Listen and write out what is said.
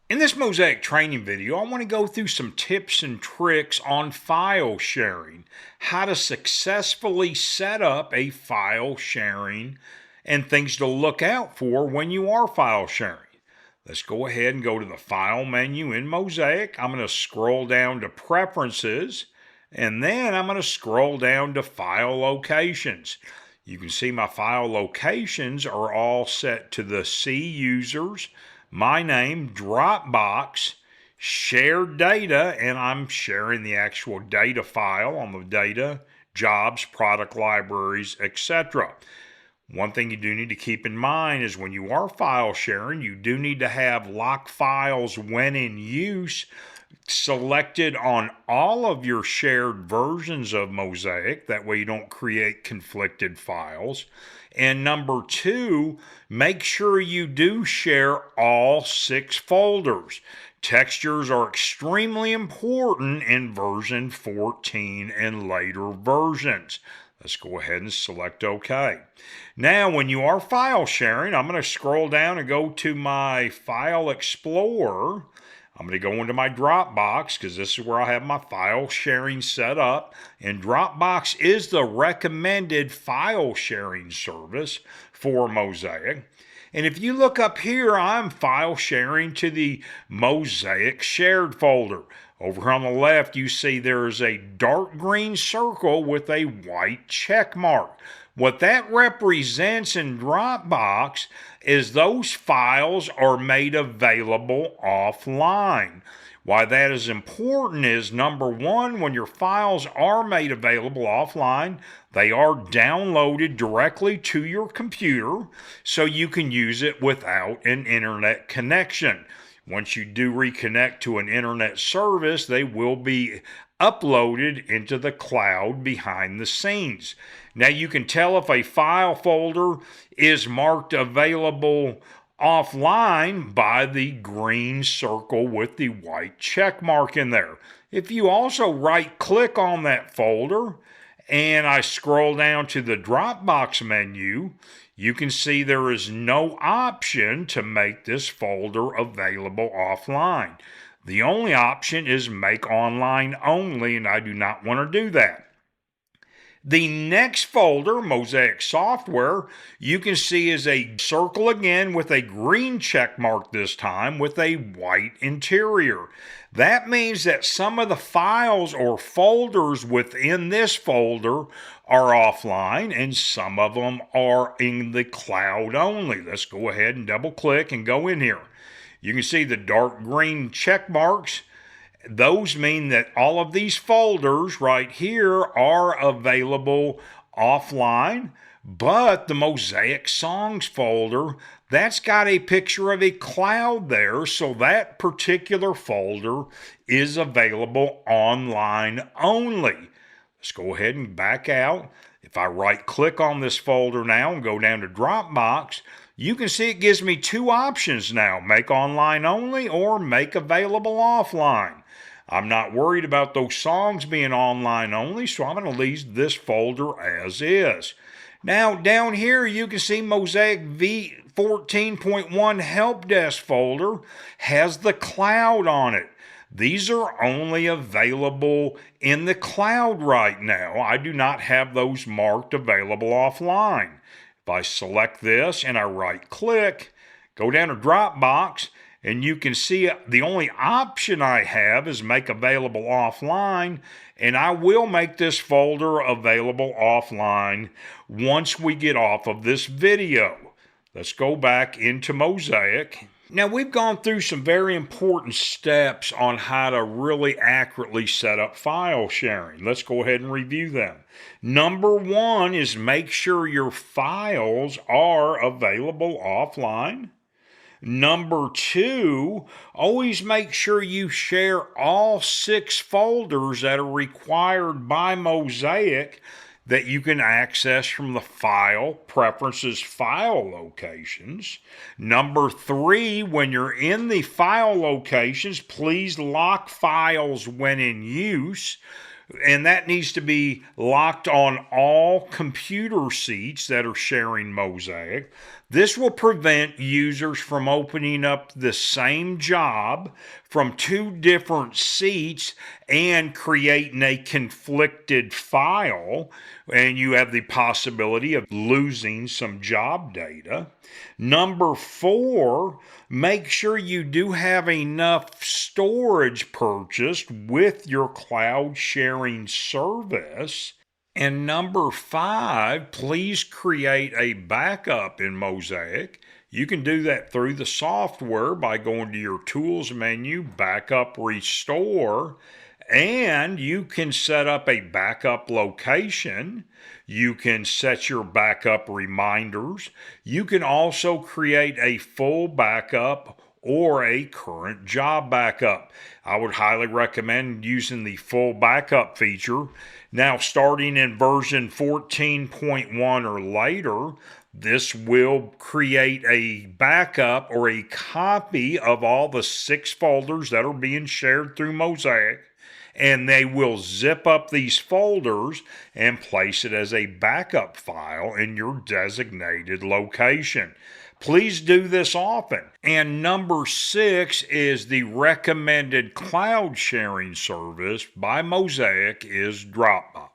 In this Mosaic training video, I want to go through some tips and tricks on file sharing, how to successfully set up a file sharing, and things to look out for when you are file sharing. Let's go ahead and go to the File menu in Mosaic. I'm going to scroll down to Preferences, and then I'm going to scroll down to File Locations. You can see my file locations are all set to the C users, my name, Dropbox, shared data, and I'm sharing the actual data file on the data, jobs, product libraries, etc. One thing you do need to keep in mind is when you are file sharing, you do need to have lock files when in use selected on all of your shared versions of Mosaic. That way you don't create conflicted files. And number two, make sure you do share all 6 folders. Textures are extremely important in version 14 and later versions. Let's go ahead and select OK. Now, when you are file sharing, I'm going to scroll down and go to my File Explorer. I'm going to go into my Dropbox because this is where I have my file sharing set up. And Dropbox is the recommended file sharing service for Mosaic. And if you look up here, I'm file sharing to the Mosaic shared folder. Over on the left, you see there is a dark green circle with a white check mark. What that represents in Dropbox is those files are made available offline. Why that is important is number one, when your files are made available offline, they are downloaded directly to your computer so you can use it without an internet connection. Once you do reconnect to an internet service, they will be uploaded into the cloud behind the scenes. Now you can tell if a file folder is marked available offline by the green circle with the white check mark in there. If you also right click on that folder and I scroll down to the Dropbox menu, you can see there is no option to make this folder available offline. The only option is make online only, and I do not want to do that. The next folder, Mosaic Software, you can see is a circle again with a green check mark this time with a white interior. That means that some of the files or folders within this folder are offline and some of them are in the cloud only. Let's go ahead and double click and go in here. You can see the dark green check marks. Those mean that all of these folders right here are available offline, but the Mosaic Songs folder, that's got a picture of a cloud there, so that particular folder is available online only. Let's go ahead and back out. If I right click on this folder now and go down to Dropbox, you can see it gives me 2 options now, make online only or make available offline. I'm not worried about those songs being online only, so I'm going to leave this folder as is. Now down here you can see Mosaic V14.1 Help Desk folder has the cloud on it. These are only available in the cloud right now. I do not have those marked available offline. If I select this and I right click, go down to Dropbox, and you can see the only option I have is make available offline, and I will make this folder available offline once we get off of this video. Let's go back into Mosaic. Now we've gone through some very important steps on how to really accurately set up file sharing. Let's go ahead and review them. Number one is make sure your files are available offline. Number two, always make sure you share all 6 folders that are required by Mosaic that you can access from the File Preferences file locations. Number 3, when you're in the file locations, please lock files when in use. And that needs to be locked on all computer seats that are sharing Mosaic. This will prevent users from opening up the same job from two different seats and creating a conflicted file, and you have the possibility of losing some job data. Number four, make sure you do have enough storage purchased with your cloud sharing service. And number five, please create a backup in Mosaic. You can do that through the software by going to your Tools menu, Backup Restore, and you can set up a backup location. You can set your backup reminders. You can also create a full backup or a current job backup. I would highly recommend using the full backup feature. Now, starting in version 14.1 or later, this will create a backup or a copy of all the 6 folders that are being shared through Mosaic, and they will zip up these folders and place it as a backup file in your designated location. Please do this often. And number 6 is the recommended cloud sharing service by Mosaic is Dropbox.